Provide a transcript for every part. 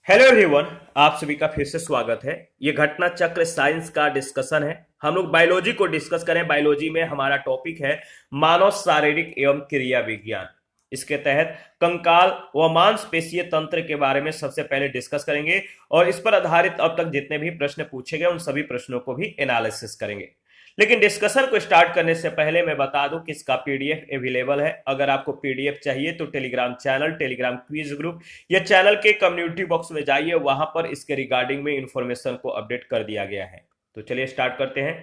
Hello everyone, आप सभी का फिर से स्वागत है। ये घटना चक्र साइंस का डिस्कशन है। हम लोग बायोलॉजी को डिस्कस करें। बायोलॉजी में हमारा टॉपिक है मानव शारीरिक एवं क्रिया विज्ञान। इसके तहत कंकाल व मांसपेशीय तंत्र के बारे में सबसे पहले डिस्कस करेंगे और इस पर आधारित अब तक जितने भी प्रश्न पूछे गए उन सभी प्रश्नों को भी एनालिसिस करेंगे। लेकिन डिस्कशन को स्टार्ट करने से पहले मैं बता दूं कि इसका पीडीएफ अवेलेबल है। अगर आपको पीडीएफ चाहिए तो Telegram channel, Telegram quiz group या चैनल के कम्युनिटी बॉक्स में जाइए, वहां पर इसके रिगार्डिंग में इंफॉर्मेशन को अपडेट कर दिया गया है। तो चलिए स्टार्ट करते हैं।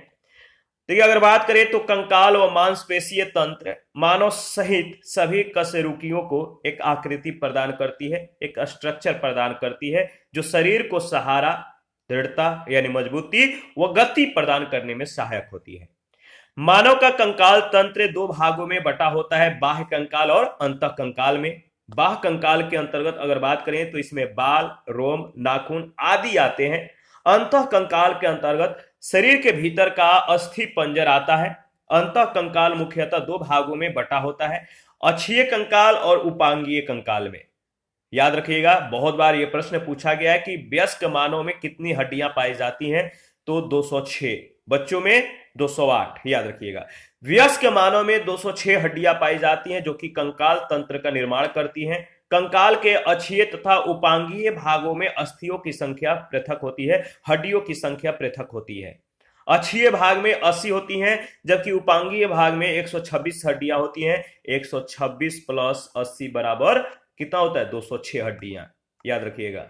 देखिए, अगर बात करें तो कंकाल व मांसपेशीय तंत्र मानव सहित सभी कशेरुकियों को एक आकृति प्रदान करती है, एक स्ट्रक्चर प्रदान करती है जो शरीर को सहारा, दृढ़ता यानी मजबूती व गति प्रदान करने में सहायक होती है। मानव का कंकाल तंत्र दो भागों में बटा होता है, बाह्य कंकाल और अंतः कंकाल में। बाह्य कंकाल के अंतर्गत अगर बात करें तो इसमें बाल, रोम, नाखून आदि आते हैं। अंतः कंकाल के अंतर्गत शरीर के भीतर का अस्थि पंजर आता है। अंतः कंकाल मुख्यतः दो भागों में बटा होता है, अक्षीय कंकाल और उपांगीय कंकाल में। याद रखिएगा, बहुत बार यह प्रश्न पूछा गया है कि वयस्क मानव में कितनी हड्डियां पाई जाती हैं, तो 206, बच्चों में 208। याद रखिएगा, वयस्क मानव में 206 हड्डियां पाई जाती हैं जो कि कंकाल तंत्र का निर्माण करती हैं। कंकाल के अक्षीय तथा उपांगीय भागों में अस्थियों की संख्या पृथक होती है, हड्डियों की संख्या पृथक होती है। अक्षीय भाग में 80 होती हैं जबकि उपांगीय भाग में 126 हड्डियां होती हैं। 126 प्लस 80 बराबर कितना होता है? 206 हड्डियां। याद रखिएगा,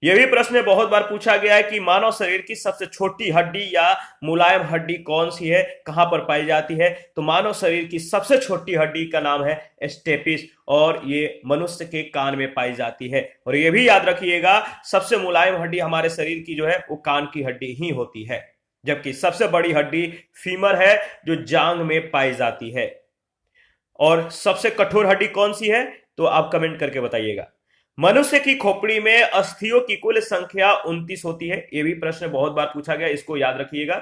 यह भी प्रश्न बहुत बार पूछा गया है कि मानव शरीर की सबसे छोटी हड्डी या मुलायम हड्डी कौन सी है, कहां पर पाई जाती है? तो मानव शरीर की सबसे छोटी हड्डी का नाम है स्टेपिस और ये मनुष्य के कान में पाई जाती है। और यह भी याद रखिएगा, सबसे मुलायम हड्डी हमारे शरीर की जो है वो कान की हड्डी ही होती है, जबकि सबसे बड़ी हड्डी फीमर है जो जांग में पाई जाती है। और सबसे कठोर हड्डी कौन सी है, तो आप कमेंट करके बताइएगा। मनुष्य की खोपड़ी में अस्थियों की कुल संख्या 29 होती है। यह भी प्रश्न बहुत बार पूछा गया, इसको याद रखिएगा।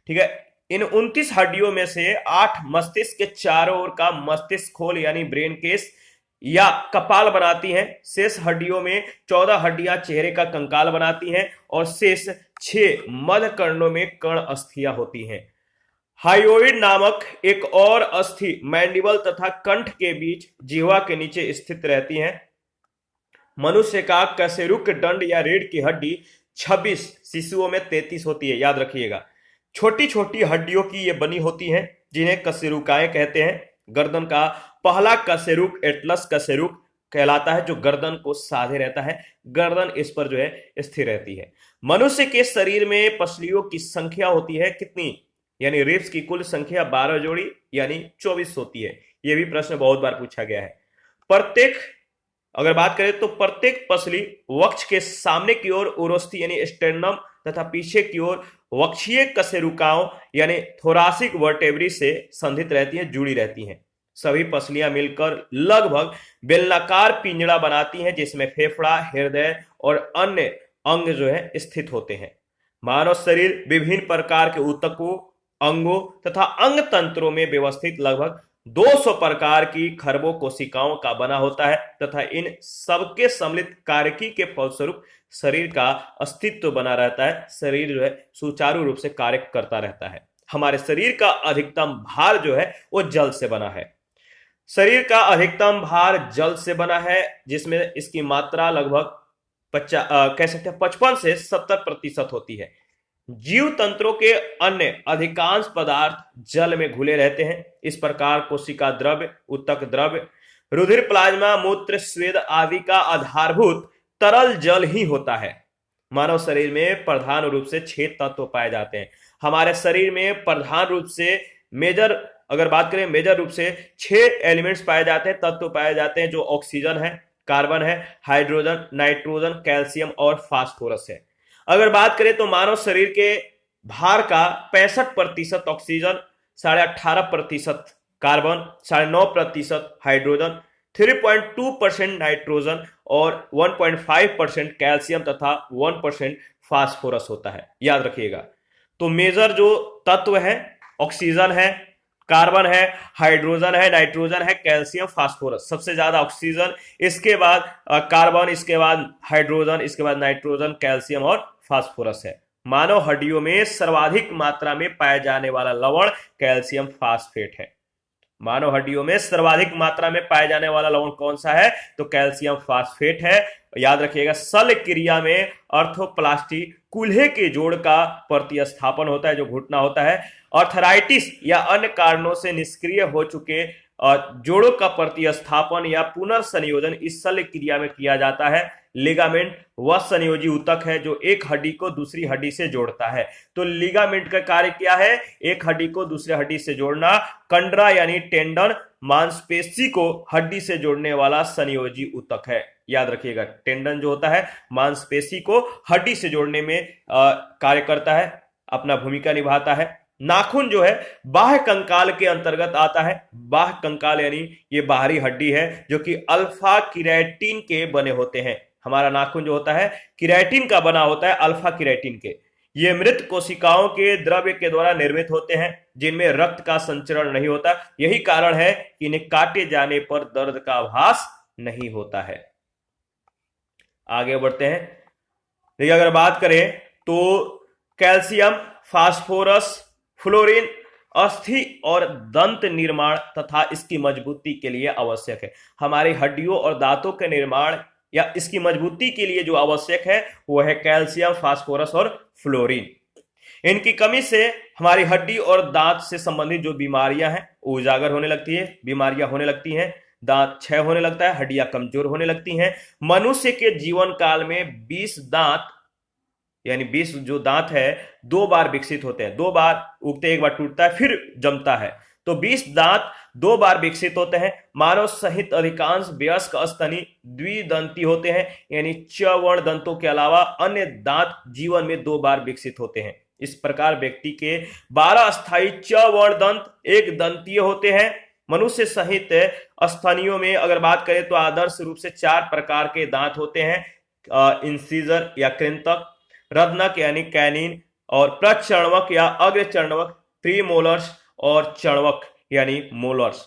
ठीक है, इन 29 हड्डियों में से 8 मस्तिष्क के चारों ओर का मस्तिष्क खोल यानी ब्रेन केस या कपाल बनाती हैं। शेष हड्डियों में 14 हड्डियां चेहरे का कंकाल बनाती हैं और शेष 6 मध्य कर्णों में कर्ण अस्थियां होती हैं। हायोइड नामक एक और अस्थि मैंडिबल तथा कंठ के बीच जिह्वा के नीचे स्थित रहती हैं। मनुष्य का कशेरुक दंड या रीढ़ की हड्डी 26, शिशुओं में 33 होती है। याद रखिएगा, छोटी छोटी हड्डियों की ये बनी होती हैं जिन्हें कशेरुकाएं कहते हैं। गर्दन का पहला कशेरुक एटलस कशेरुक कहलाता है जो गर्दन को साधे रहता है, गर्दन इस पर जो है स्थिर रहती है। मनुष्य के शरीर में पसलियों की संख्या होती है कितनी, यानी रिब्स की कुल संख्या 12 जोड़ी यानी 24 होती है। यह भी प्रश्न बहुत बार पूछा गया है। प्रत्येक अगर बात करें तो प्रत्येक पसली वक्ष के सामने की ओर उरोस्थी यानी स्टेर्नम तथा पीछे की ओर वक्षीय कशेरुकाओं यानी थोरासिक वर्टेब्री से संधित रहती हैं, जुड़ी रहती हैं। सभी पसलियां मिलकर लगभग बेलनाकार पिंजड़ा बनाती हैं जिसमें फेफड़ा, हृदय और अन्य अंग जो है स्थित होते हैं। मानव शरीर विभिन्न प्रकार के ऊतकों, अंगों तथा अंग तंत्रों में व्यवस्थित लगभग 200 प्रकार की खरबों कोशिकाओं का बना होता है तथा इन सबके सम्मिलित कार्यकी के फलस्वरूप शरीर का अस्तित्व बना रहता है। शरीर जो है सुचारू रूप से कार्य करता रहता है। हमारे शरीर का अधिकतम भार जो है वो जल से बना है। शरीर का अधिकतम भार जल से बना है, जिसमें इसकी मात्रा लगभग कह सकते हैं 55 से 70% होती है। जीव तंत्रों के अन्य अधिकांश पदार्थ जल में घुले रहते हैं। इस प्रकार कोशिका द्रव्य, ऊतक द्रव्य, रुधिर, प्लाज्मा, मूत्र, स्वेद आदि का आधारभूत तरल जल ही होता है। मानव शरीर में प्रधान रूप से 6 तत्व पाए जाते हैं। हमारे शरीर में प्रधान रूप से अगर बात करें मेजर रूप से 6 एलिमेंट्स पाए जाते हैं, तत्व पाए जाते हैं, जो ऑक्सीजन है, कार्बन है, हाइड्रोजन, नाइट्रोजन, कैल्शियम और फास्फोरस है। अगर बात करें तो मानव शरीर के भार का 65% ऑक्सीजन, 18.5% कार्बन, 9.5% हाइड्रोजन, 3.2% नाइट्रोजन और 1.5% कैल्शियम तथा 1% फास्फोरस होता है। याद रखिएगा, तो मेजर जो तत्व है ऑक्सीजन है, कार्बन है, हाइड्रोजन है, नाइट्रोजन है, कैल्शियम, फास्फोरस। सबसे ज्यादा ऑक्सीजन, इसके बाद कार्बन, इसके बाद हाइड्रोजन, इसके बाद नाइट्रोजन, कैल्शियम और फास्फोरस है। मानव हड्डियों में सर्वाधिक मात्रा में पाया जाने वाला लवण कैल्शियम फास्फेट है। मानव हड्डियों में सर्वाधिक मात्रा में पाया जाने वाला लवण कौन सा है? तो कैल्शियम फास्फेट है। याद रखिएगा, शल्य क्रिया में आर्थ्रोप्लास्टी कूल्हे के जोड़ का प्रतिस्थापन होता है, जो घुटना होता है। आर्थराइटिस या अन्य कारणों से निष्क्रिय हो चुके जोड़ों का प्रतिस्थापन या पुनर्संयोजन इस शल्य क्रिया में किया जाता है। लिगामेंट वह संयोजी ऊतक है जो एक हड्डी को दूसरी हड्डी से जोड़ता है। तो लिगामेंट का कार्य क्या है? एक हड्डी को दूसरी हड्डी से जोड़ना। कंडरा यानी टेंडन मांसपेशी को हड्डी से जोड़ने वाला संयोजी ऊतक है। याद रखिएगा, टेंडन जो होता है मांसपेशी को हड्डी से जोड़ने में कार्य करता है, अपना भूमिका निभाता है। नाखून जो है बाह्य कंकाल के अंतर्गत आता है। बाह्य कंकाल यानी ये बाहरी हड्डी है जो कि अल्फा किरेटिन के बने होते हैं। हमारा नाखून जो होता है किरेटिन का बना होता है, अल्फा किरेटिन के। ये मृत कोशिकाओं के द्रव्य के द्वारा निर्मित होते हैं जिनमें रक्त का संचरण नहीं होता। यही कारण है कि इन्हें काटे जाने पर दर्द का आभास नहीं होता है। आगे बढ़ते हैं। देखिए, अगर बात करें तो कैल्शियम, फास्फोरस, फ्लोरीन अस्थि और दंत निर्माण तथा इसकी मजबूती के लिए आवश्यक है। हमारी हड्डियों और दांतों के निर्माण या इसकी मजबूती के लिए जो आवश्यक है वो है कैल्शियम, फास्फोरस और फ्लोरीन। इनकी कमी से हमारी हड्डी और दांत से संबंधित जो बीमारियां हैं वो उजागर होने लगती है, बीमारियां होने लगती हैं, दांत क्षय होने लगता है, हड्डियां कमजोर होने लगती हैं। मनुष्य के जीवन काल में 20 दांत यानी 20 जो दांत है 2 बार विकसित होते हैं। 2 बार उगते, एक बार टूटता है फिर जमता है। तो 20 दांत 2 बार विकसित होते हैं। मानव सहित अधिकांश वयस्क स्तनी द्विदंती होते हैं, यानी चवर्ण दंतों के अलावा अन्य दांत जीवन में 2 बार विकसित होते हैं। इस प्रकार व्यक्ति के 12 अस्थायी चवर्ण दंत एक दंतीय होते हैं। मनुष्य सहित स्तनियों में अगर बात करें तो आदर्श रूप से 4 प्रकार के दांत होते हैं, इंसीजर या कृंतक, रत्नक यानी कैनिन, और प्रचर्णवक या अग्रचर्णवक, प्रीमोलर्स और चर्णवक यानी मोलर्स।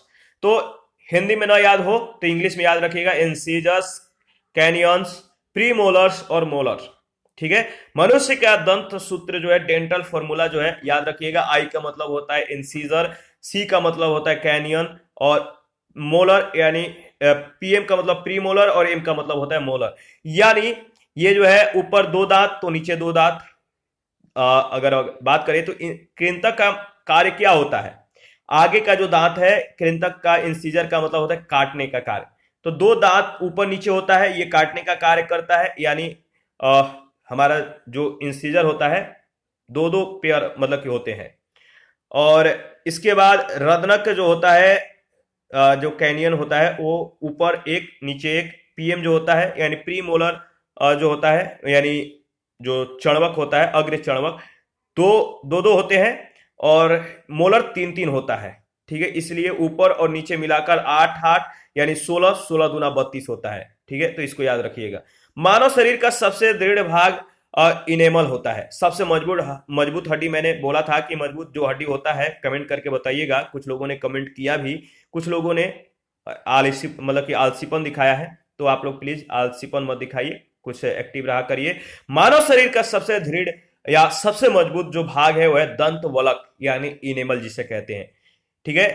तो हिंदी में ना याद हो तो इंग्लिश में याद रखिएगा, इंसीजर्स, कैनियंस, प्रीमोलर्स और मोलर्स। ठीक है। मनुष्य का दंत सूत्र जो है, डेंटल फॉर्मूला जो है याद रखिएगा, आई का मतलब होता है इंसीजर, सी का मतलब होता है कैनियन, और मोलर यानी पीएम का मतलब प्रीमोलर और एम का मतलब होता है मोलर। यानी ये जो है ऊपर 2 दांत तो नीचे 2 दांत। अगर बात करें तो कृंतक का कार्य क्या होता है? आगे का जो दांत है कृंतक का, इंसीजर का मतलब होता है काटने का कार्य। तो 2 दांत ऊपर नीचे होता है, ये काटने का कार्य करता है। यानी हमारा जो इंसीजर होता है 2-2 पेयर मतलब के होते हैं। और इसके बाद रत्नक जो होता है, जो कैनियन होता है वो ऊपर एक नीचे एक, पीएम जो होता है यानी प्रीमोलर जो होता है, यानी जो चर्णवक होता है, अग्र चर्णवक, 2-2 होते हैं, और मोलर 3-3 होता है। ठीक है, इसलिए ऊपर और नीचे मिलाकर 8-8 यानी 16 दूना 32 होता है। ठीक है, तो इसको याद रखिएगा। मानव शरीर का सबसे दृढ़ भाग इनेमल होता है। सबसे मजबूत हड्डी, मैंने बोला था कि मजबूत जो हड्डी होता है, कमेंट करके बताइएगा। कुछ लोगों ने कमेंट किया भी, कुछ लोगों ने आलसी मतलब कि आलसीपन दिखाया है, तो आप लोग प्लीज आलसीपन मत दिखाइए, कुछ एक्टिव रहा करिए। मानव शरीर का सबसे दृढ़ या सबसे मजबूत जो भाग है वह है दंत वलक यानी इनेमल जिसे कहते हैं। ठीक है,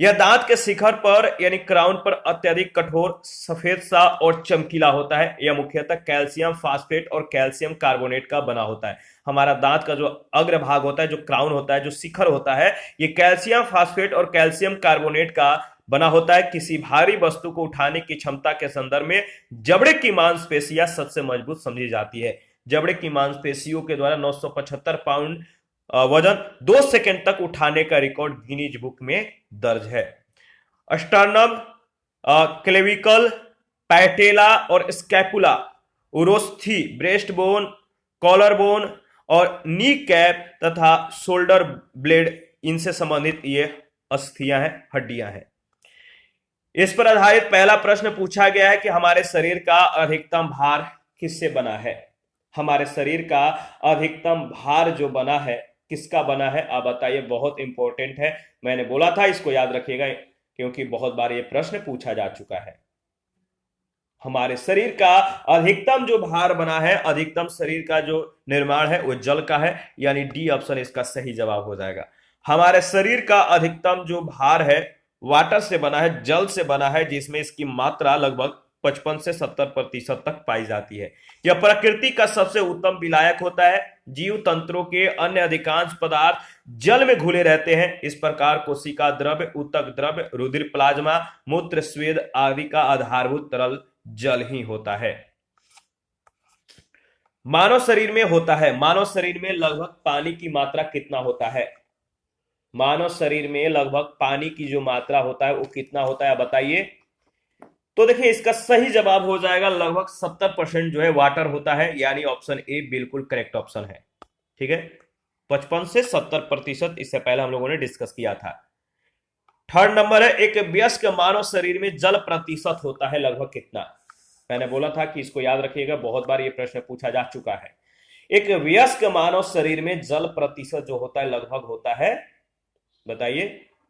यह दांत के शिखर पर यानी क्राउन पर अत्यधिक कठोर, सफेद सा और चमकीला होता है। यह मुख्यतः कैल्शियम फास्फेट और कैल्शियम कार्बोनेट का बना होता है। हमारा दांत का जो अग्र भाग होता है, जो क्राउन होता है, जो शिखर होता है, ये कैल्शियम फास्फेट और कैल्शियम कार्बोनेट का बना होता है। किसी भारी वस्तु को उठाने की क्षमता के संदर्भ में जबड़े की मांसपेशियां सबसे मजबूत समझी जाती है। जबड़े की मांसपेशियों के द्वारा 975 पाउंड वजन 2 सेकंड तक उठाने का रिकॉर्ड गिनीज बुक में दर्ज है। स्टर्नम, क्लेविकल, पैटेला और स्कैपुला, उरोस्थी, ब्रेस्ट बोन, कॉलर बोन और नी कैप तथा शोल्डर ब्लेड, इनसे संबंधित ये अस्थियां हैं, हड्डियां हैं। इस पर आधारित पहला प्रश्न पूछा गया है कि हमारे शरीर का अधिकतम भार किससे बना है? हमारे शरीर का अधिकतम भार जो बना है किसका बना है, आप बताइए। बहुत इंपॉर्टेंट है, मैंने बोला था इसको याद रखिएगा क्योंकि बहुत बार ये प्रश्न पूछा जा चुका है। हमारे शरीर का अधिकतम जो भार बना है, अधिकतम शरीर का जो निर्माण है वो जल का है, यानी डी ऑप्शन इसका सही जवाब हो जाएगा। हमारे शरीर का अधिकतम जो भार है वाटर से बना है, जल से बना है, जिसमें इसकी मात्रा लगभग 55 से 70% तक पाई जाती है। यह प्रकृति का सबसे उत्तम विलायक होता है। जीव तंत्रों के अन्य अधिकांश पदार्थ जल में घुले रहते हैं। इस प्रकार कोशिका द्रव्य, ऊतक द्रव्य, रुधिर, प्लाज्मा, मूत्र, स्वेद आदि का आधारभूत तरल जल ही होता है। मानव शरीर में होता है, मानव शरीर में लगभग पानी की मात्रा कितना होता है? मानव शरीर में लगभग पानी की जो मात्रा होता है वो कितना होता है, बताइए। तो देखिए इसका सही जवाब हो जाएगा लगभग 70% जो है वाटर होता है, यानी ऑप्शन ए बिल्कुल करेक्ट ऑप्शन है। ठीक है, 55 से 70%, इससे पहले हम लोगों ने डिस्कस किया था। थर्ड नंबर है, एक वयस्क मानव शरीर में जल प्रतिशत होता है लगभग कितना? मैंने बोला था कि इसको याद रखिएगा, बहुत बार ये प्रश्न पूछा जा चुका है। एक वयस्क मानव शरीर में जल प्रतिशत जो होता है लगभग होता है, बताइए,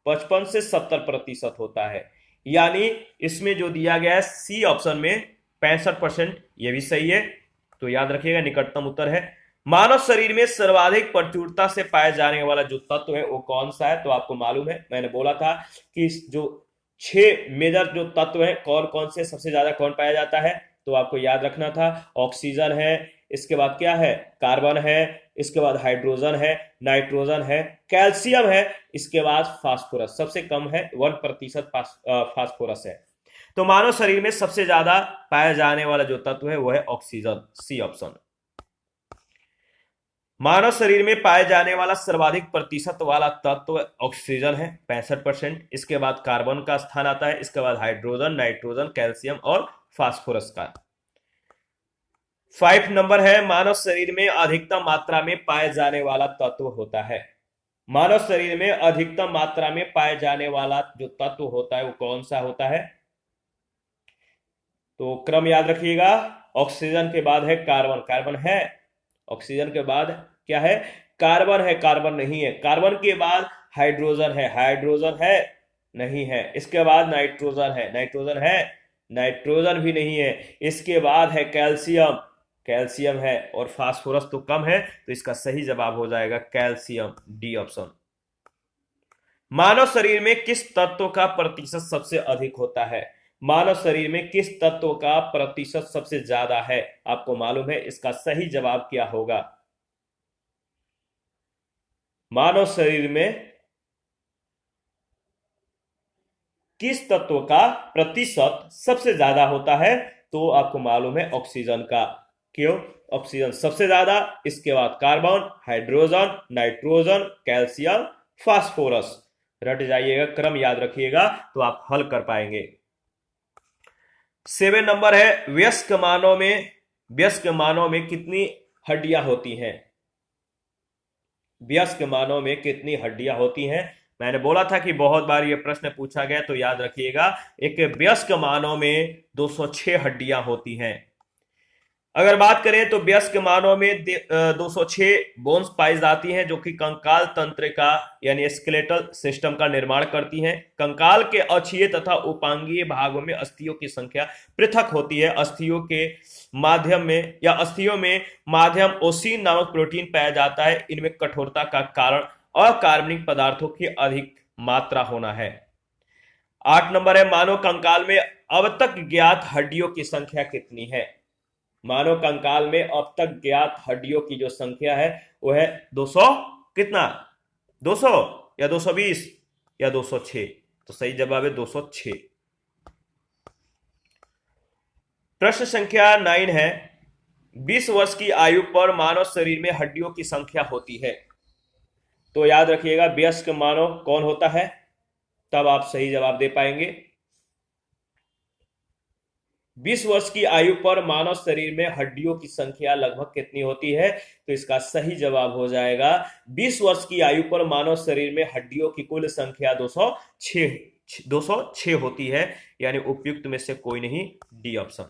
55 से 70% होता है। यानी इसमें जो दिया गया है सी ऑप्शन में 65%, ये भी सही है, तो याद रखिएगा निकटतम उत्तर है। मानव शरीर में सर्वाधिक प्रचुरता से पाए जाने वाला जो तत्व है वो कौन सा है? तो आपको मालूम है, मैंने बोला था कि जो 6 मेजर जो तत्व है कौन कौन से, सबसे ज्यादा कौन पाया जाता है, तो आपको याद रखना था। ऑक्सीजन है, इसके बाद क्या है, कार्बन है, इसके बाद हाइड्रोजन है, नाइट्रोजन है, कैल्शियम है, इसके बाद फास्फोरस, सबसे कम है 1% फास्फोरस है। तो मानव शरीर में सबसे ज्यादा पाया जाने वाला जो तत्व है वो है ऑक्सीजन, सी ऑप्शन। मानव शरीर में पाए जाने वाला सर्वाधिक प्रतिशत वाला तत्व ऑक्सीजन है, 65%। इसके बाद कार्बन का स्थान आता है, इसके बाद हाइड्रोजन, नाइट्रोजन, कैल्शियम और फास्फोरस का। 5 नंबर है, मानव शरीर में अधिकतम मात्रा में पाए जाने वाला तत्व होता है। मानव शरीर में अधिकतम मात्रा में पाए जाने वाला जो तत्व होता है वो कौन सा होता है? तो क्रम याद रखिएगा, ऑक्सीजन के बाद है कार्बन, कार्बन है, ऑक्सीजन के बाद क्या है, कार्बन है, कार्बन नहीं है, कार्बन के बाद हाइड्रोजन है, हाइड्रोजन है, नहीं है, इसके बाद नाइट्रोजन है, नाइट्रोजन है, नाइट्रोजन भी नहीं है, इसके बाद है कैल्शियम, कैल्शियम है, और फास्फोरस तो कम है, तो इसका सही जवाब हो जाएगा कैल्शियम, डी ऑप्शन। मानव शरीर में किस तत्व का प्रतिशत सबसे अधिक होता है? मानव शरीर में किस तत्व का प्रतिशत सबसे ज्यादा है? आपको मालूम है, इसका सही जवाब क्या होगा? मानव शरीर में किस तत्व का प्रतिशत सबसे ज्यादा होता है? तो आपको मालूम है ऑक्सीजन का। क्यों? ऑक्सीजन सबसे ज्यादा, इसके बाद carbon, hydrogen, nitrogen, calcium, phosphorus. रट जाइएगा, क्रम याद रखिएगा तो आप हल कर पाएंगे। 7 नंबर है, वयस्क मानव में कितनी हड्डियां होती हैं? वयस्क मानव में कितनी हड्डियां होती हैं? मैंने बोला था कि बहुत बार यह प्रश्न पूछा गया, तो याद रखिएगा, एक वयस्क मानव में 206 हड्डियां होती हैं। अगर बात करें तो वयस्क मानव में 206 बोन्स पाई जाती हैं, जो कि कंकाल तंत्र का यानी स्केलेटल सिस्टम का निर्माण करती हैं। कंकाल के अक्षीय तथा उपांगीय भागों में अस्थियों की संख्या पृथक होती है। अस्थियों में माध्यम ओसिन नामक प्रोटीन पाया जाता है। इनमें कठोरता का कारण अकार्बनिक पदार्थों की अधिक मात्रा होना है। 8 नंबर है, मानव कंकाल में अब तक ज्ञात हड्डियों की संख्या कितनी है? मानव कंकाल में अब तक ज्ञात हड्डियों की जो संख्या है वो है 200 कितना, 200 या 220 या 206? तो सही जवाब है 206। प्रश्न संख्या 9 है, 20 वर्ष की आयु पर मानव शरीर में हड्डियों की संख्या होती है। तो याद रखिएगा, वयस्क मानव कौन होता है, तब आप सही जवाब दे पाएंगे। 20 वर्ष की आयु पर मानव शरीर में हड्डियों की संख्या लगभग कितनी होती है? तो इसका सही जवाब हो जाएगा 20 वर्ष की आयु पर मानव शरीर में हड्डियों की कुल संख्या 206 होती है, यानी उपयुक्त में से कोई नहीं, डी ऑप्शन।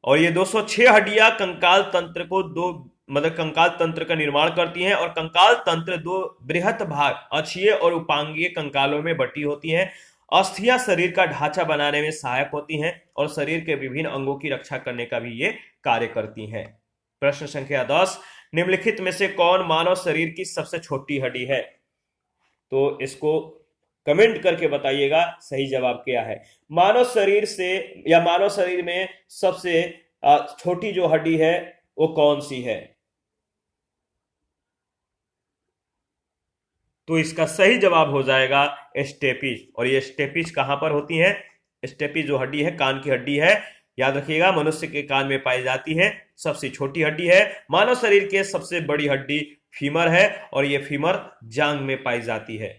और ये 206 हड्डियां कंकाल तंत्र को दो मतलब कंकाल तंत्र का निर्माण करती हैं। और कंकाल तंत्र दो बृहत भाग अक्षीय और उपांगीय कंकालों में बटी होती हैं। अस्थियां शरीर का ढांचा बनाने में सहायक होती हैं और शरीर के विभिन्न अंगों की रक्षा करने का भी ये कार्य करती हैं। प्रश्न संख्या 10, निम्नलिखित में से कौन मानव शरीर की सबसे छोटी हड्डी है? तो इसको कमेंट करके बताइएगा सही जवाब क्या है। मानव शरीर से या मानव शरीर में सबसे छोटी जो हड्डी है वो कौन सी है? तो इसका सही जवाब हो जाएगा स्टेपिस। और ये स्टेपिस कहां पर होती है? स्टेपिस जो हड्डी है कान की हड्डी है, याद रखिएगा, मनुष्य के कान में पाई जाती है, सबसे छोटी हड्डी है। मानव शरीर के सबसे बड़ी हड्डी फीमर है और ये फीमर जांग में पाई जाती है।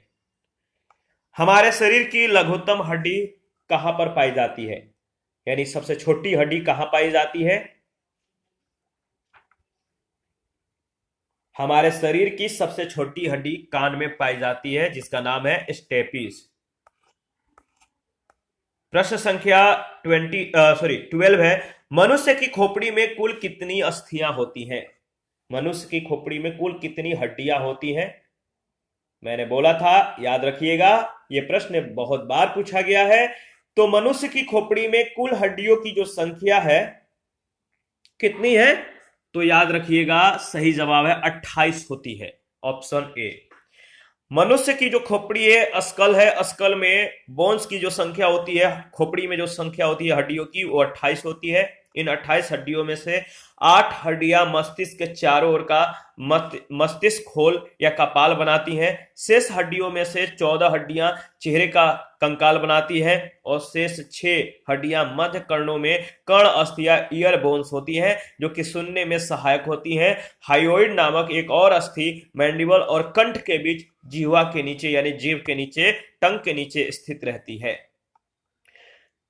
हमारे शरीर की लघुत्तम हड्डी कहां पर पाई जाती है, यानी सबसे छोटी हड्डी कहां पाई जाती है? हमारे शरीर की सबसे छोटी हड्डी कान में पाई जाती है, जिसका नाम है स्टेपिस। प्रश्न संख्या 12 है, मनुष्य की खोपड़ी में कुल कितनी अस्थियां होती हैं? मनुष्य की खोपड़ी में कुल कितनी हड्डियां होती हैं? मैंने बोला था, याद रखिएगा, यह प्रश्न बहुत बार पूछा गया है। तो मनुष्य की खोपड़ी में कुल हड्डियों की जो संख्या है कितनी है? तो याद रखिएगा सही जवाब है 28 होती है, ऑप्शन ए। मनुष्य की जो खोपड़ी है स्कल है, स्कल में बोन्स की जो संख्या होती है, खोपड़ी में जो संख्या होती है हड्डियों की, वो 28 होती है। इन 28 हड्डियों में से 8 हड्डियां मस्तिष्क के चारों ओर का मस्तिष्क खोल या कपाल बनाती हैं। शेष हड्डियों में से 14 हड्डियां चेहरे का कंकाल बनाती है और शेष 6 हड्डियां मध्य कर्णों में कर्ण अस्थियां ईयर बोन्स होती हैं, जो कि सुनने में सहायक होती हैं। हाइयोइड नामक एक और अस्थि मैंडिबल और कंठ के बीच जिह्वा के नीचे यानी जीभ के नीचे, टंग के नीचे स्थित रहती है।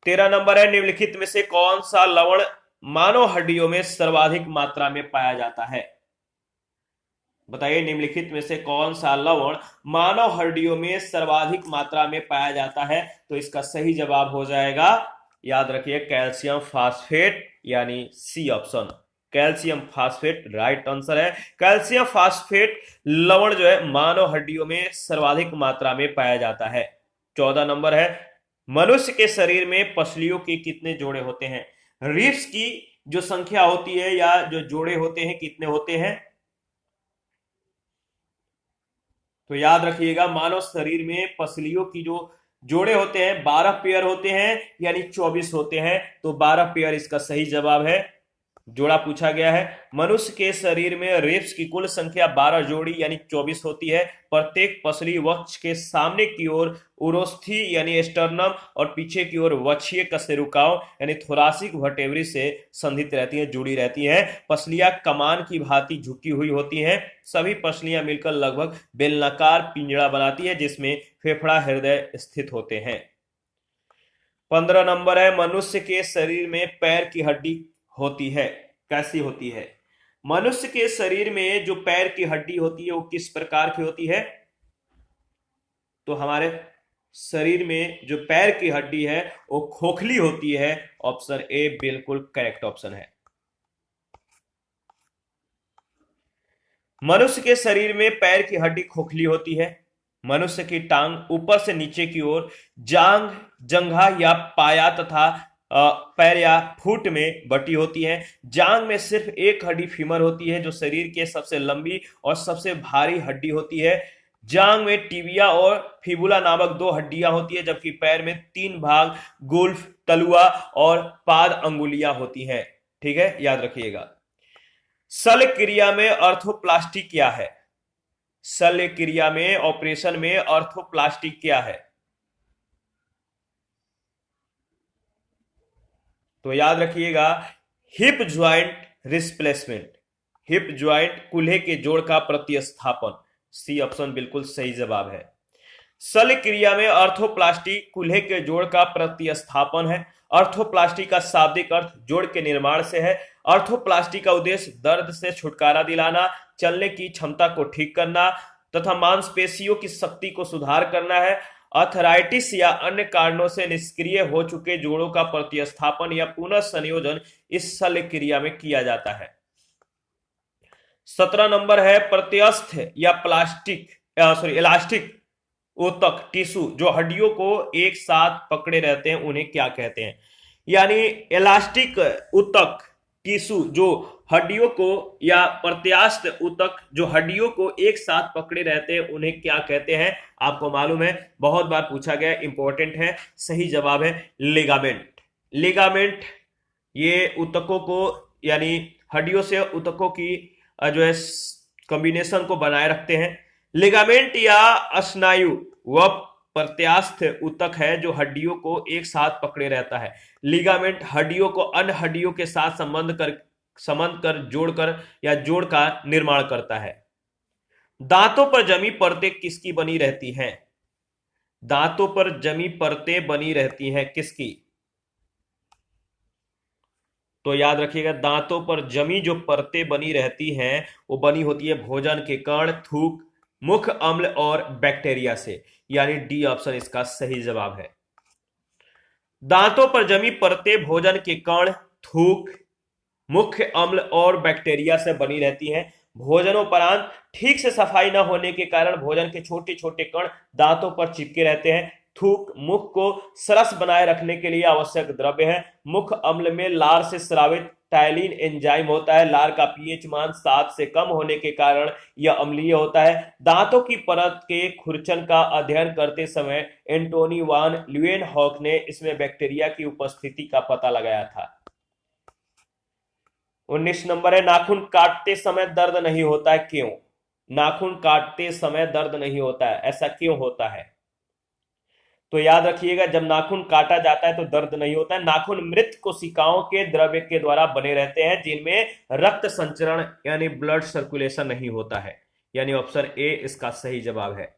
13 नंबर है, निम्नलिखित में से कौन सा लवण मानव हड्डियों में सर्वाधिक मात्रा में पाया जाता है? बताइए, निम्नलिखित में से कौन सा लवण मानव हड्डियों में सर्वाधिक मात्रा में पाया जाता है? तो इसका सही जवाब हो जाएगा, याद रखिए, कैल्शियम फास्फेट, यानी C option, calcium phosphate right answer है। कैल्शियम फास्फेट लवण जो है मानव हड्डियों में सर्वाधिक मात्रा में पाया जाता है। 14 नंबर है, मनुष्य के शरीर में पसलियों के कितने जोड़े होते हैं? रिब्स की जो संख्या होती है या जो जोड़े होते हैं कितने होते हैं? तो याद रखिएगा, मानव शरीर में पसलियों की जो जोड़े होते हैं 12 पेयर होते हैं, यानी 24 होते हैं। तो 12 पेयर इसका सही जवाब है, जोड़ा पूछा गया है। मनुष्य के शरीर में रिब्स की कुल संख्या 12 जोड़ी यानी 24 होती है। प्रत्येक पसली वक्ष के सामने की ओर उरोस्थी यानी स्टर्नम और पीछे की ओर वक्षीय कशेरुकाओं यानी थोरासिक वर्टेब्री से संधित रहती हैं, जुड़ी रहती हैं। पसलियां कमान की भांति झुकी हुई होती हैं। सभी पसलियां मिलकर लगभग बेलनाकार पिंजरा बनाती है, जिसमें फेफड़ा हृदय स्थित होते हैं। 15 नंबर है, मनुष्य के शरीर में पैर की हड्डी होती है, कैसी होती है? मनुष्य के शरीर में जो पैर की हड्डी होती है वो किस प्रकार की होती है? तो हमारे शरीर में जो पैर की हड्डी है वो खोखली होती है, ऑप्शन ए बिल्कुल करेक्ट ऑप्शन है। मनुष्य के शरीर में पैर की हड्डी खोखली होती है। मनुष्य की टांग ऊपर से नीचे की ओर जांग, जंघा या पाया तथा पैर या फुट में बटी होती है। जांग में सिर्फ एक हड्डी फीमर होती है, जो शरीर के सबसे लंबी और सबसे भारी हड्डी होती है। जांग में टिबिया और फिबुला नामक 2 हड्डियां होती है, जबकि पैर में 3 भाग गुल्फ, तलुआ और पाद अंगुलियां होती हैं। ठीक है, याद रखिएगा। शल्य क्रिया में आर्थ्रोप्लास्टी क्या है? शल्य क्रिया में, ऑपरेशन में आर्थ्रोप्लास्टी क्या है? तो याद रखिएगा, hip joint replacement, hip joint कूल्हे के जोड़ का प्रतिस्थापन, सी ऑप्शन बिल्कुल सही जवाब है। शल्य क्रिया में आर्थ्रोप्लास्टी कूल्हे के जोड़ का प्रतिस्थापन है। आर्थ्रोप्लास्टी का शाब्दिक अर्थ जोड़ के निर्माण से है। आर्थ्रोप्लास्टी का उद्देश्य दर्द से छुटकारा दिलाना, चलने की क्षमता को ठीक करना तथा मांसपेशियों की शक्ति को सुधार करना है। आर्थराइटिस या अन्य कारणों से निष्क्रिय हो चुके जोड़ों का प्रतिस्थापन या पुनः संयोजन इस शल्य क्रिया में किया जाता है। 17 नंबर है प्रत्यस्थ या इलास्टिक ऊतक टिश्यू जो हड्डियों को एक साथ पकड़े रहते हैं उन्हें क्या कहते हैं। यानी इलास्टिक ऊतक टिश्यू जो हड्डियों को, या प्रत्यास्थ ऊतक जो हड्डियों को एक साथ पकड़े रहते हैं उन्हें क्या कहते हैं। आपको मालूम है, बहुत बार पूछा गया, इंपॉर्टेंट है। सही जवाब है लिगामेंट। लिगामेंट ये ऊतकों को, यानी हड्डियों से ऊतकों की जो है कॉम्बिनेशन को बनाए रखते हैं। लिगामेंट या स्नायु वह प्रत्यास्थ ऊतक है जो हड्डियों को एक साथ पकड़े रहता है। लिगामेंट हड्डियों को अन्य हड्डियों के साथ संबंध कर जोड़कर या जोड़ का निर्माण करता है। दांतों पर जमी परतें किसकी बनी रहती हैं। दांतों पर जमी परतें बनी रहती हैं किसकी। तो याद रखिएगा, दांतों पर जमी जो परतें बनी रहती हैं वो बनी होती है भोजन के कण, थूक, मुख अम्ल और बैक्टीरिया से। यानी डी ऑप्शन इसका सही जवाब है। दांतों पर जमी परतें भोजन के कण, थूक, मुख्य अम्ल और बैक्टीरिया से बनी रहती हैं। भोजनोपरांत ठीक से सफाई न होने के कारण भोजन के छोटे छोटे कण दांतों पर चिपके रहते हैं। थूक मुख को सरस बनाए रखने के लिए आवश्यक द्रव्य है। मुख अम्ल में लार से स्रावित टायलिन एंजाइम होता है। लार का पीएच मान 7 से कम होने के कारण यह अम्लीय होता है। दांतों की परत के खुरचन का अध्ययन करते समय एंटोनी वान ल्यूएनहॉक ने इसमें बैक्टीरिया की उपस्थिति का पता लगाया था। 19 नंबर है नाखून काटते समय दर्द नहीं होता है, क्यों। नाखून काटते समय दर्द नहीं होता है, ऐसा क्यों होता है। तो याद रखिएगा, जब नाखून काटा जाता है तो दर्द नहीं होता है। नाखून मृत कोशिकाओं के द्रव्य के द्वारा बने रहते हैं जिनमें रक्त संचरण यानी ब्लड सर्कुलेशन नहीं होता है। यानी ऑप्शन ए इसका सही जवाब है।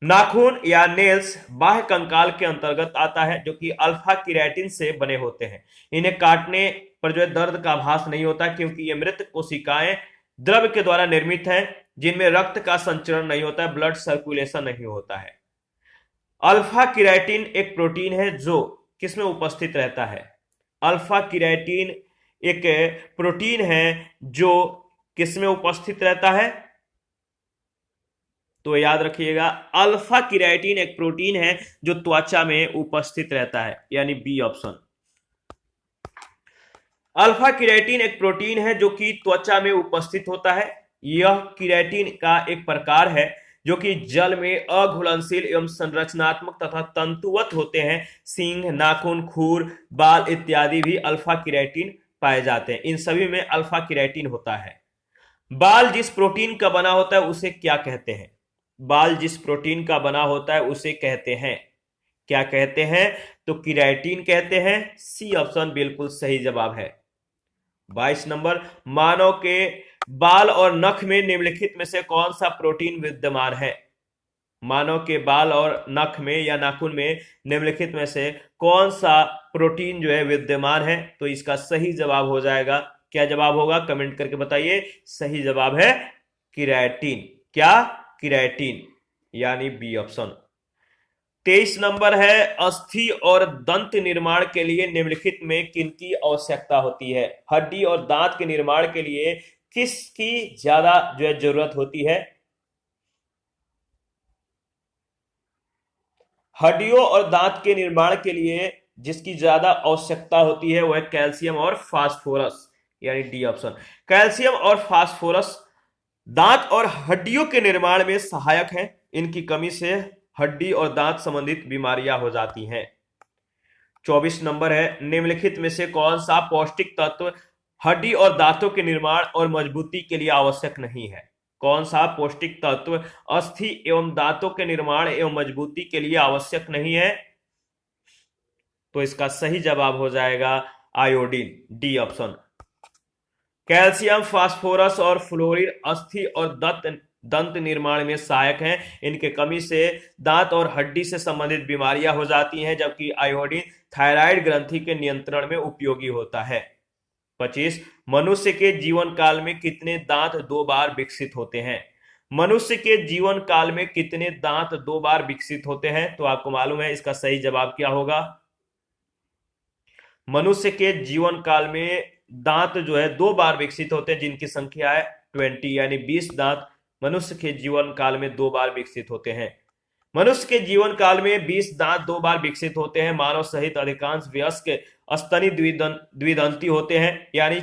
नाखून या नेल्स बाह्य कंकाल के अंतर्गत आता है जो कि अल्फा किरेटिन से बने होते हैं। इन्हें काटने पर जो है दर्द का आभास नहीं होता क्योंकि ये मृत कोशिकाएं द्रव्य के द्वारा निर्मित हैं जिनमें रक्त का संचरण नहीं होता है, ब्लड सर्कुलेशन नहीं होता है। अल्फा किरेटिन एक प्रोटीन है जो किसमें उपस्थित रहता है। अल्फा किरेटिन एक प्रोटीन है जो किसमें उपस्थित रहता है। तो याद रखिएगा, अल्फा किरेटिन एक प्रोटीन है जो त्वचा में उपस्थित रहता है, यानी बी ऑप्शन। अल्फा किरेटिन एक प्रोटीन है जो कि त्वचा में उपस्थित होता है। यह किरेटिन का एक प्रकार है जो कि जल में अघुलनशील एवं संरचनात्मक तथा तंतुवत होते हैं। सींग, नाखून, खूर, बाल इत्यादि भी अल्फा किरेटिन पाए जाते हैं। इन सभी में अल्फा किरेटिन होता है। बाल जिस प्रोटीन का बना होता है उसे क्या कहते हैं। बाल जिस प्रोटीन का बना होता है उसे कहते हैं, क्या कहते हैं, तो किरेटिन कहते हैं। सी ऑप्शन बिल्कुल सही जवाब है। 22 नंबर, मानव के बाल और नख में निम्नलिखित में से कौन सा प्रोटीन विद्यमान है। मानव के बाल और नख में या नाखून में निम्नलिखित में से कौन सा प्रोटीन जो है विद्यमान है। तो इसका सही जवाब हो जाएगा, क्या जवाब होगा कमेंट करके बताइए। सही जवाब है किरेटिन। क्या, किरेटिन, यानी बी ऑप्शन। 23 नंबर है, अस्थि और दंत निर्माण के लिए निम्नलिखित में किनकी आवश्यकता होती है। हड्डी और दांत के निर्माण के लिए किसकी ज्यादा जो है जरूरत होती है। हड्डियों और दांत के निर्माण के लिए जिसकी ज्यादा आवश्यकता होती है वह कैल्शियम और फास्फोरस, यानी डी ऑप्शन। कैल्शियम और फास्फोरस दांत और हड्डियों के निर्माण में सहायक हैं। इनकी कमी से हड्डी और दांत संबंधित बीमारियां हो जाती हैं। 24 नंबर है, निम्नलिखित में से कौन सा पौष्टिक तत्व हड्डी और दांतों के निर्माण और मजबूती के लिए आवश्यक नहीं है। कौन सा पौष्टिक तत्व अस्थि एवं दांतों के निर्माण एवं मजबूती के लिए आवश्यक नहीं है। तो इसका सही जवाब हो जाएगा iodine, D option. Calcium, phosphorus और फ्लोरीन अस्थि और दंत निर्माण में सहायक हैं। इनके कमी से दांत और हड्डी से संबंधित बीमारियां हो जाती हैं, जबकि आयोडीन थायराइड ग्रंथि के नियंत्रण में उपयोगी होता है। 25, मनुष्य के जीवन काल में कितने दांत 2 बार विकसित होते हैं। मनुष्य के जीवन काल में कितने दांत 2 बार विकसित होते हैं। तो आपको मालूम है इसका सही जवाब क्या होगा। मनुष्य के जीवन काल में दांत जो है 2 बार विकसित होते हैं, जिनकी संख्या है 20 यानी 20 दांत मनुष्य के जीवन काल में 2 बार विकसित होते हैं। मनुष्य के जीवन काल में 20 दांत 2 बार विकसित होते हैं। मानव सहित अधिकांश वयस्क स्तनी द्विदंती होते हैं, यानी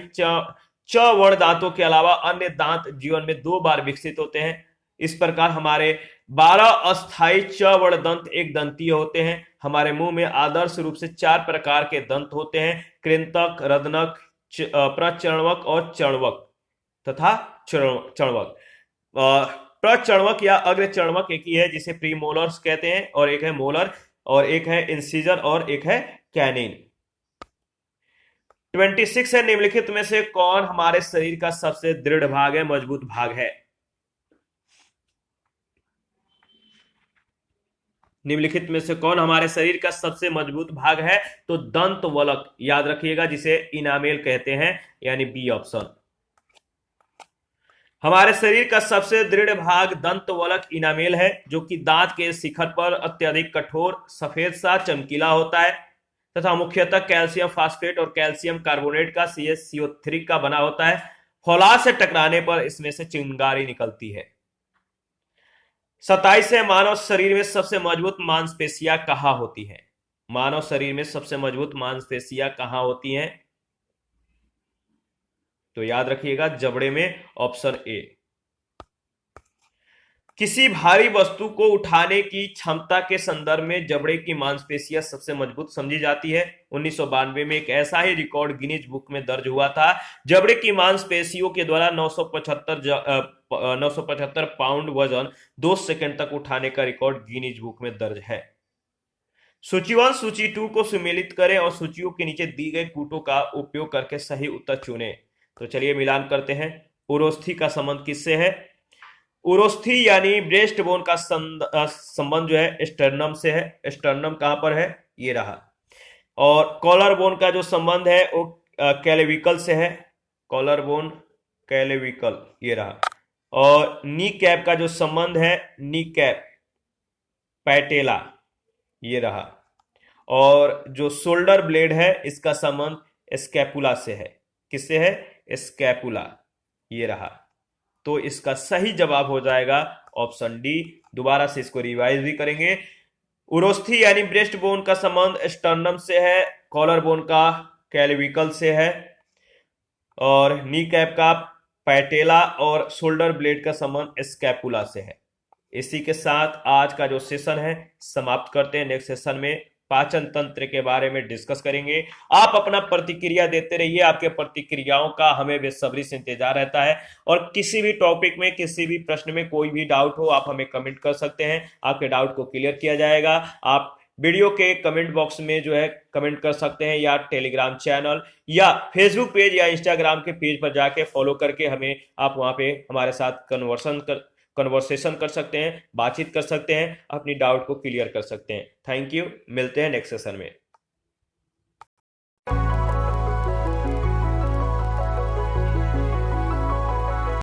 च वर्ण दांतों के अलावा अन्य दांत जीवन में 2 बार विकसित होते हैं। इस प्रकार हमारे 12 अस्थायी च वर्ण दंत एक दंतीय होते हैं। हमारे मुंह में आदर्श रूप से 4 प्रकार के दंत होते हैं: कृंतक, रदनक, प्रचर्वक और चर्वक तथा चर्वक। प्रचर्वक या अग्रचर्वक एक ही है, जिसे प्रीमोलर्स कहते हैं, और एक है मोलर, और एक है इंसिजर, और एक है कैनिन। 26 है, निम्नलिखित में से कौन हमारे शरीर का सबसे दृढ़ भाग है, मजबूत भाग है? निम्नलिखित में से कौन हमारे शरीर का सबसे मजबूत भाग है? तो दंत वलक, याद रखिएगा, जिसे इनामेल कहते हैं, यानी बी ऑप्शन। हमारे शरीर का सबसे दृढ़ भाग दंत वलक इनामेल है, जो कि दांत के शिखर पर अत्यधिक कठोर, सफेद सा चमकीला होता है तथा मुख्यतः कैल्शियम फास्फेट और कैल्शियम कार्बोनेट का CaCO3 का बना होता है। फौलाद से टकराने पर इसमें से चिंगारी निकलती है। 27 है, मानव शरीर में सबसे मजबूत मांसपेशियां कहां होती हैं? मानव शरीर में सबसे मजबूत मांसपेशियां कहां होती हैं? तो याद रखिएगा, जबड़े में, ऑप्शन ए। किसी भारी वस्तु को उठाने की क्षमता के संदर्भ में जबड़े की मांसपेशियां सबसे मजबूत समझी जाती है। 1992 में एक ऐसा ही रिकॉर्ड गिनीज बुक में दर्ज हुआ था। जबड़े की मांसपेशियों के द्वारा 975 पाउंड वजन 2 सेकंड तक उठाने का रिकॉर्ड गिनीज बुक में दर्ज है। सूची 1 सूची 2 को सुमेलित करें और सूचियों के नीचे दी गई कूटों का उपयोग करके सही उत्तर चुनें। तो चलिए मिलान करते हैं। उरोस्थी का संबंध किससे है? उरोस्थी यानी ब्रेस्ट बोन का संबंध जो है स्टर्नम से है। स्टर्नम कहां पर है? ये रहा। और कॉलर बोन का जो संबंध है वो कैलेविकल से है। कॉलर बोन, कैलेविकल, ये रहा। और नी कैप का जो संबंध है, नी कैप, पैटेला, ये रहा। और जो शोल्डर ब्लेड है, इसका संबंध स्कैपुला से है। किससे है? स्कैपुला, ये रहा। तो इसका सही जवाब हो जाएगा ऑप्शन डी। दोबारा से इसको रिवाइज भी करेंगे। उरोस्थी यानी ब्रेस्ट बोन का संबंध स्टर्नम से है, कॉलर बोन का कैलेविकल से है, और नी कैप का पैटेला, और शोल्डर ब्लेड का संबंध स्कैपुला से है। इसी के साथ आज का जो सेशन है समाप्त करते हैं। नेक्स्ट सेशन में पाचन तंत्र के बारे में डिस्कस करेंगे। आप अपना प्रतिक्रिया देते रहिए, आपके प्रतिक्रियाओं का हमें बेसब्री से इंतजार रहता है। और किसी भी टॉपिक में, किसी भी प्रश्न में कोई भी डाउट हो, आप हमें कमेंट कर सकते हैं, आपके डाउट को क्लियर किया जाएगा। आप वीडियो के कमेंट बॉक्स में जो है कमेंट कर सकते हैं, या टेलीग्राम चैनल या फेसबुक पेज या इंस्टाग्राम के पेज पर जाके फॉलो करके हमें आप वहां पे हमारे साथ कन्वर्सेशन कर सकते हैं, बातचीत कर सकते हैं, अपनी डाउट को क्लियर कर सकते हैं। थैंक यू, मिलते हैं नेक्स्ट सेशन में।